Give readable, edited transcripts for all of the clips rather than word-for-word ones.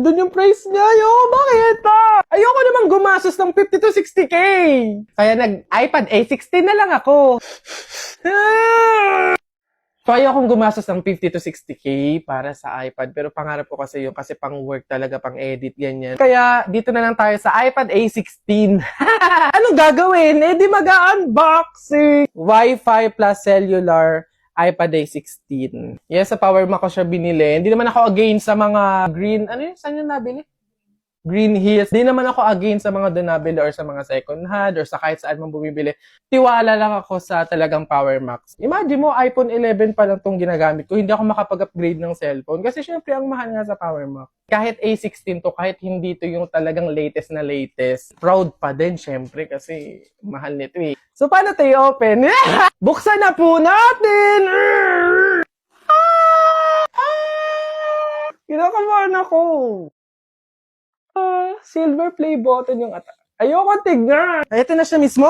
Nandun yung price niya, yo. Bakit? Ayoko namang gumastos ng 50 to 60K. Kaya nag-iPad A16 na lang ako. So, ayokong gumastos ng 50 to 60K para sa iPad. Pero pangarap ko kasi yung kasi pang work talaga, pang edit, ganyan. Kaya dito na lang tayo sa iPad A16. Anong gagawin? Eh di mag-unboxing. Wi-Fi plus cellular iPad A16. Yes, sa Power Mac ko siya binili. Hindi naman ako against sa mga green, ano yun? Saan yun nabili? Green Hills. Di naman ako against sa mga doon nabili or sa mga second hand or sa kahit saan mong bumibili. Tiwala lang ako sa talagang Power Max. Imagine mo, iPhone 11 pa lang itong ginagamit ko. Hindi ako makapag-upgrade ng cellphone. Kasi syempre, ang mahal nga sa Power Max. Kahit A16 to, kahit hindi to yung talagang latest na latest, proud pa din syempre kasi mahal nito eh. So, paano ito i-open? Buksan na po natin! Kinakabahan ako. Silver play button yung ayoko tignan. Ito na siya mismo.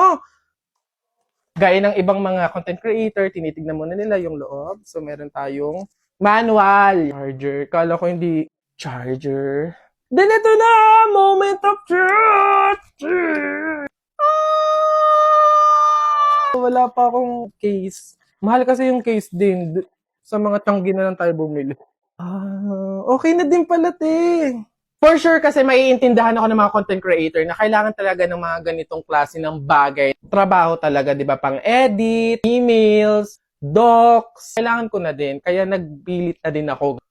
Gaya ng ibang mga content creator, tinitignan muna nila yung loob. So, meron tayong manual. Charger. Kala ko hindi charger. Then ito na! Moment of truth! Wala pa akong case. Mahal kasi yung case din. Sa mga tanggi na lang tayo bumili. Okay na din pala, te. For sure kasi maiintindihan ako ng mga content creator na kailangan talaga ng mga ganitong klase ng bagay. Trabaho talaga, di ba? Pang edit, emails, docs. Kailangan ko na din. Kaya nagpilit na din ako.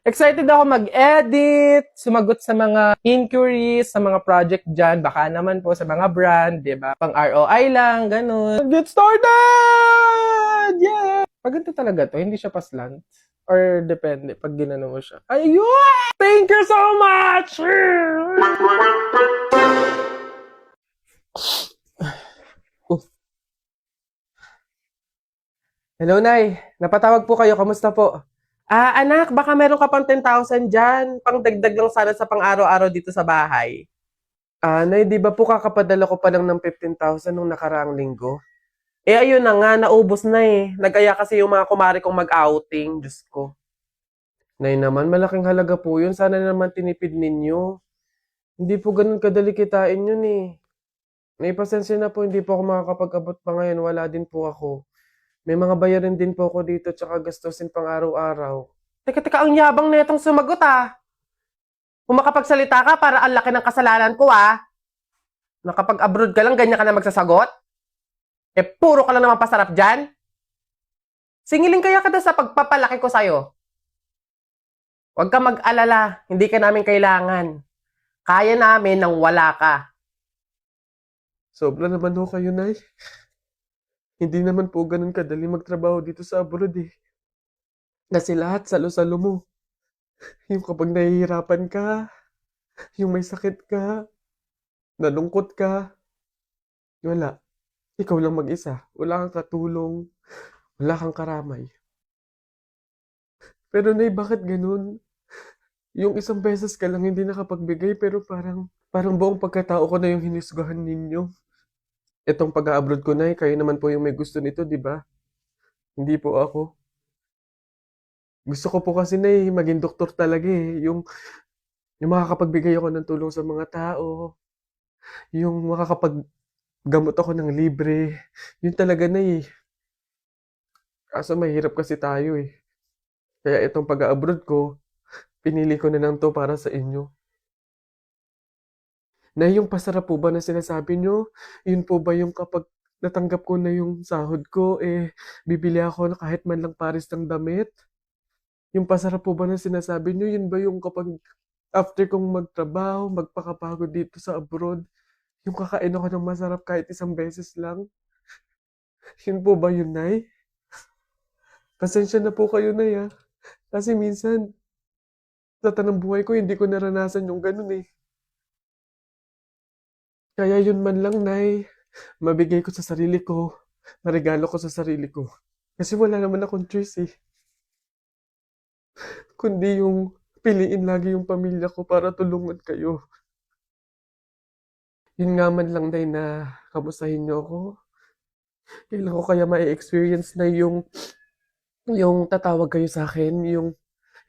Excited ako mag-edit, sumagot sa mga inquiries, sa mga project dyan. Baka naman po sa mga brand, di ba? Pang ROI lang, ganun. Get started! Yeah! Pag ganito talaga to, hindi siya paslant. Or depende, pag ginano mo siya. Ayun! Thank you so much! Hello, Nay. Napatawag po kayo. Kamusta po? Anak, baka meron ka pang 10,000 dyan. Pang dagdag lang sana sa pang-araw-araw dito sa bahay. Nay, di ba po kakapadala ko pa lang ng 15,000 nung nakaraang linggo? Eh, ayun na nga, naubos na eh. Nag-aya kasi yung mga kumari kong mag-outing. Diyos ko. Nay naman, malaking halaga po yun. Sana naman tinipid ninyo. Hindi po ganun kadali kitain yun eh. Nay, pasensya na po, hindi po ako makakapag-abot pa ngayon. Wala din po ako. May mga bayarin din po ako dito tsaka gastusin pang araw-araw. Teka, ang yabang na itong sumagot Kung makapagsalita ka, para ang laki ng kasalanan ko Nakapag-abroad ka lang, ganyan ka na magsasagot? Eh, puro ka lang naman pasarap dyan? Singilin kaya ka sa pagpapalaki ko sa'yo. Huwag ka mag-alala, hindi ka namin kailangan. Kaya namin nang wala ka. Sobra naman ho kayo, Nay. Hindi naman po ganun kadali magtrabaho dito sa abroad eh. Kasi lahat salo-salo mo. Yung kapag nahihirapan ka, yung may sakit ka, nalungkot ka, wala. Ikaw lang mag-isa. Wala kang katulong, wala kang karamay. Pero Nay, bakit ganun? Yung isang beses ka lang hindi nakapagbigay pero parang buong pagkatao ko na yung hinisgahan ninyo. Itong pag-abroad ko, Nay, kayo naman po yung may gusto nito, di ba? Hindi po ako. Gusto ko po kasi, Nay, maging doktor talaga eh. Yung makakapagbigay ako ng tulong sa mga tao. Yung makakapaggamot ako ng libre. Yun talaga, Nay. Kaso mahirap kasi tayo eh. Kaya itong pag-abroad ko, pinili ko na lang to para sa inyo. Na yung pasarap po ba na sinasabi nyo? Yun po ba yung kapag natanggap ko na yung sahod ko, bibili ako na kahit man lang pares ng damit? Yung pasarap po ba na sinasabi nyo? Yun ba yung kapag after kong magtrabaho, magpakapagod dito sa abroad, yung kakain ako ng masarap kahit isang beses lang? Yun po ba yun, Nay? Pasensya na po kayo, Nay, Kasi minsan, sa tanang buhay ko, hindi ko naranasan yung ganun eh. Kaya yun man lang, Nay, mabigay ko sa sarili ko, maregalo ko sa sarili ko. Kasi wala naman akong choice eh. Kundi yung piliin lagi yung pamilya ko para tulungan kayo. Yun nga man lang, Nay, na kamustahin niyo ako. Kailan ko kaya ma-experience na yung tatawag kayo sa akin, yung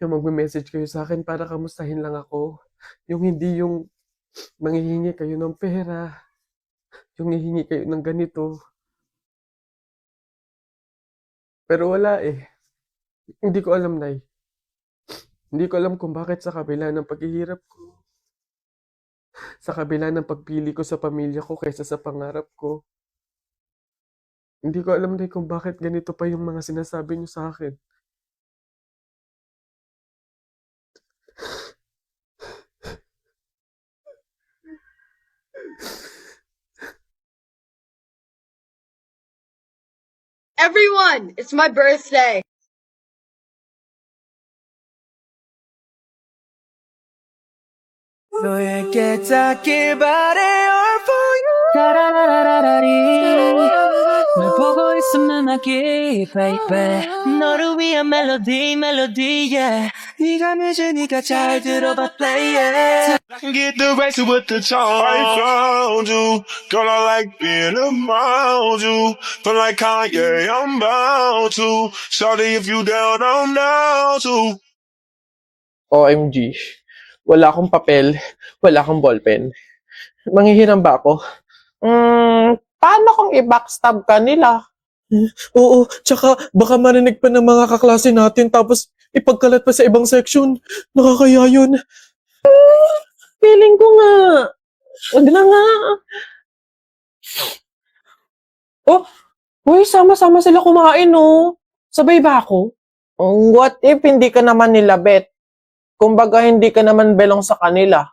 Yung magme-message kayo sa akin para kamustahin lang ako. Yung hindi yung manghihingi kayo ng pera. Yung hihingi kayo ng ganito. Pero wala eh. Hindi ko alam, Nay. Hindi ko alam kung bakit sa kabila ng paghihirap ko, sa kabila ng pagpili ko sa pamilya ko kaysa sa pangarap ko, hindi ko alam, Nay, kung bakit ganito pa yung mga sinasabi niyo sa akin. Everyone, it's my birthday. 너에게 닿길 바래 all for you 따라라라라리 널 보고 있으면 나기 baby 너를 위한 멜로디 yeah 네가 늦으니까 잘 들어봐 play it Get the race with the charm. I found you, girl. I like being around you. Feel like Kanye, I'm bound to. Shawty, if you down, I'm down to. OMG. Wala akong papel. Wala akong ballpen. Manghihiram ba ako? Paano kung i-backstab ka nila? Oo, tsaka baka marinig pa ng mga kaklase natin tapos ipagkalat pa sa ibang section. Nakakaya yun. Feeling ko nga. Wag na nga. Oh, uy, sama-sama sila kumain, no? Sabay ba ako? What if hindi ka naman nila bet? Kumbaga hindi ka naman belong sa kanila.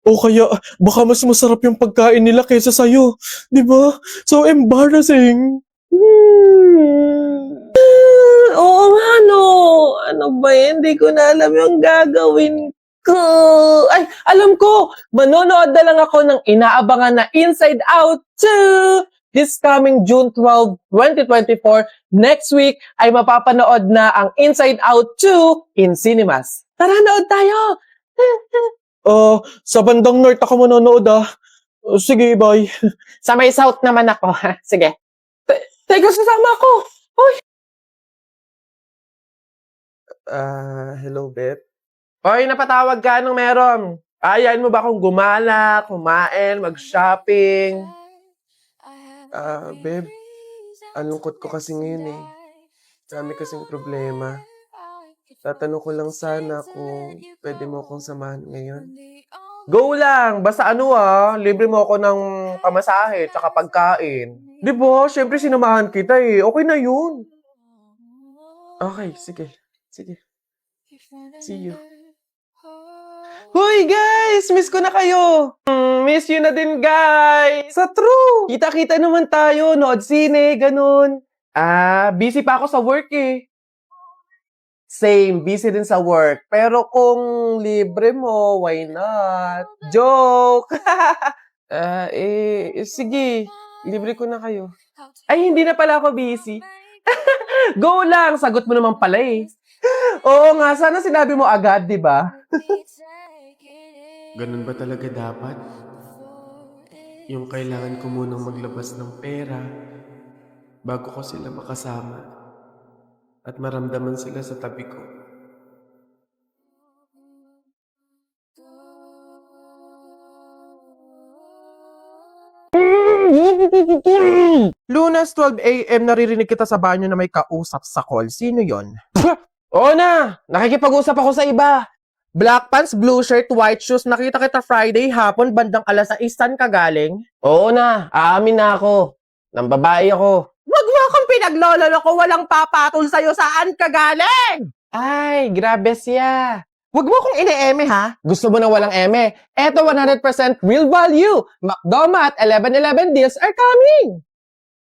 O kaya, baka mas masarap yung pagkain nila kaysa sa'yo. Di ba? So embarrassing. Oo nga, no. Ano ba yan? Hindi ko na alam yung gagawin ko. Ay, alam ko! Manonood na lang ako ng inaabangan na Inside Out 2! This coming June 12, 2024, next week ay mapapanood na ang Inside Out 2 in cinemas. Tara, nood tayo! Sa bandang north ako manonood sige, bye. Sa may south naman ako. Sige. Teka, sasama ako. Hoy. Hello, Beth. Hoy, napatawag ka. Anong meron? Ayain mo ba akong gumala, kumain, mag-shopping? Babe, ang lungkot ko kasi ngayon eh. Dami kasing problema. Tatanong ko lang sana kung pwede mo akong samahan ngayon. Go lang! Basta libre mo ako ng pamasahe tsaka pagkain. Di ba? Siyempre sinamahan kita eh. Okay na yun. Okay, sige. Sige. See you. Hoy guys! Miss ko na kayo! Miss you na din guys! Sa true! Kita-kita naman tayo, nood sine, ganun. Busy pa ako sa work eh. Same, busy din sa work. Pero kung libre mo, why not? Joke! Sige. Libre ko na kayo. Ay, hindi na pala ako busy. Go lang! Sagot mo naman pala eh. Oo nga, sana sinabi mo agad, di ba? Ganun ba talaga dapat? Yung kailangan ko munang maglabas ng pera bago ko sila makasama at maramdaman sila sa tabi ko. Lunes 12 a.m. naririnig kita sa banyo na may kausap sa call. Sino yon? Oo na! Nakikipag-usap ako sa iba. Black pants, blue shirt, white shoes. Nakita kita Friday hapon bandang alas 6. Saan ka galing? Oo na, aamin na ako. Nang babae ako. Wag mo akong pinaglololo ko, walang papatol sa'yo. Saan ka galing? Ay, grabe siya. Wag mo akong ine-eme ha. Gusto mo na walang eme? Eto 100% real value. McDoma at 11/11 deals are coming.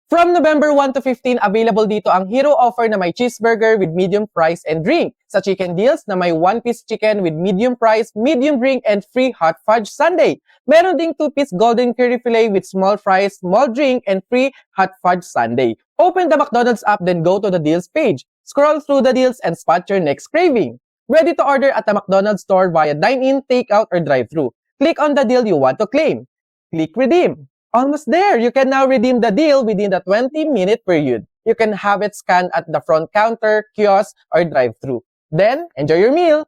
From November 1 to 15, available dito ang hero offer na may cheeseburger with medium fries and drink. Sa chicken deals na may 1-piece chicken with medium fries, medium drink, and free hot fudge sundae. Meron ding 2-piece golden curry fillet with small fries, small drink, and free hot fudge sundae. Open the McDonald's app, then go to the deals page. Scroll through the deals and spot your next craving. Ready to order at the McDonald's store via dine-in, take-out, or drive-thru. Click on the deal you want to claim. Click redeem. Almost there! You can now redeem the deal within the 20-minute period. You can have it scanned at the front counter, kiosk, or drive-thru. Then, enjoy your meal!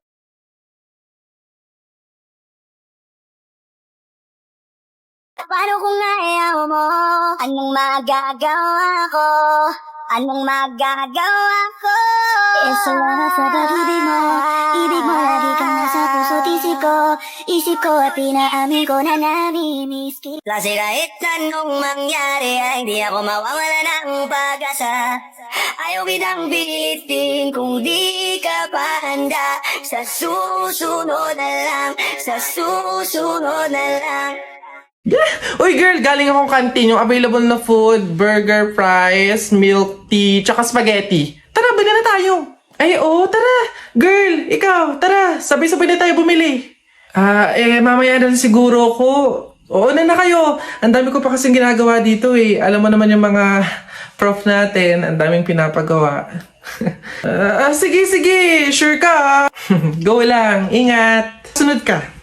Paano kung ayaw mo? Anong magagawa ko? Anong magagawa ko? Salamat sa pag-ibig mo. Ibig mo lagi kang nasa puso't isip ko. Isip ko at pinaamin ko na namimiss kita. Kasi kahit anong mangyari ay hindi ako mawawala ng pag-asa. Ayaw kitang pilitin kung di ka pa handa. Sa susunod na lang, sa susunod na lang. Uy girl, galing akong canteen. Yung available na food, burger, fries, milk tea, tsaka spaghetti. Tara, bili na tayo. Ay, oo, tara. Girl, ikaw, tara. Sabay-sabay na tayo bumili. Mamaya na siguro ko. Oo na kayo. Ang dami ko pa kasing ginagawa dito eh. Alam mo naman yung mga prof natin. Ang daming pinapagawa. Sige. Sure ka. Go lang. Ingat. Sunod ka.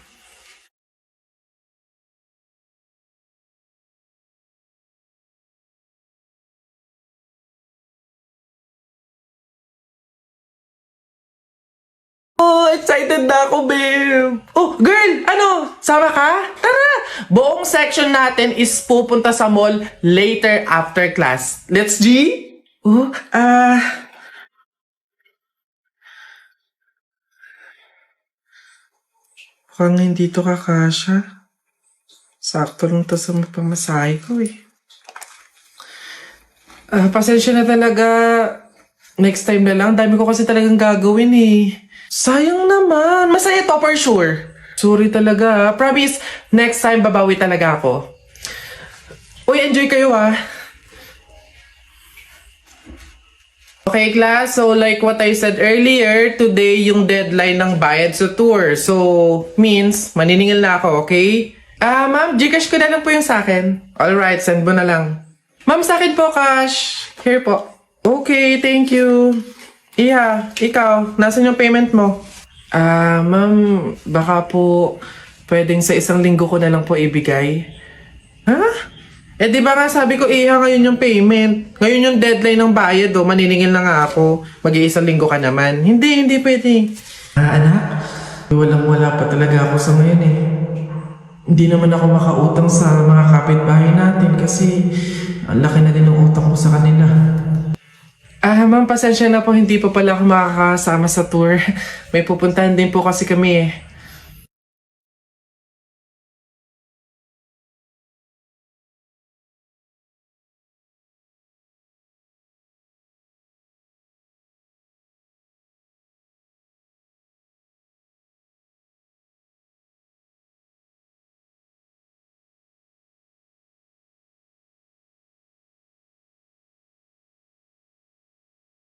Oh, excited na ako, babe. Oh, girl, ano? Sama ka? Tara! Buong section natin is pupunta sa mall later after class. Let's G? Oh, mukhang hindi to kakasya. Sakto lang to sa pamasahe ko eh. Pasensya na talaga. Next time na lang. Dami ko kasi talagang gagawin eh. Sayang naman. Masaya to for sure. Sorry talaga. Promise, next time babawi talaga ako. Uy, enjoy kayo ah. Okay class, so like what I said earlier, today yung deadline ng bayad sa tour. So, means, maniningil na ako, okay? Ma'am, Gcash ko na lang po yung sa akin. Alright, send mo na lang. Ma'am, sa akin po, cash. Here po. Okay, thank you. Iha, ikaw, nasan yung payment mo? Ma'am, baka po pwedeng sa isang linggo ko na lang po ibigay. Ha? Eh di ba nga sabi ko, Iha, ngayon yung payment. Ngayon yung deadline ng bayad, maniningil na nga ako. Mag-iisang linggo ka naman. Hindi pwede. Anak, wala pa talaga ako sa ngayon eh. Hindi naman ako makautang sa mga kapitbahay natin kasi ang laki na din ng utang ko sa kanila. Ma'am, pasensya na po, hindi pa pala ako makakasama sa tour. May pupuntahan din po kasi kami eh.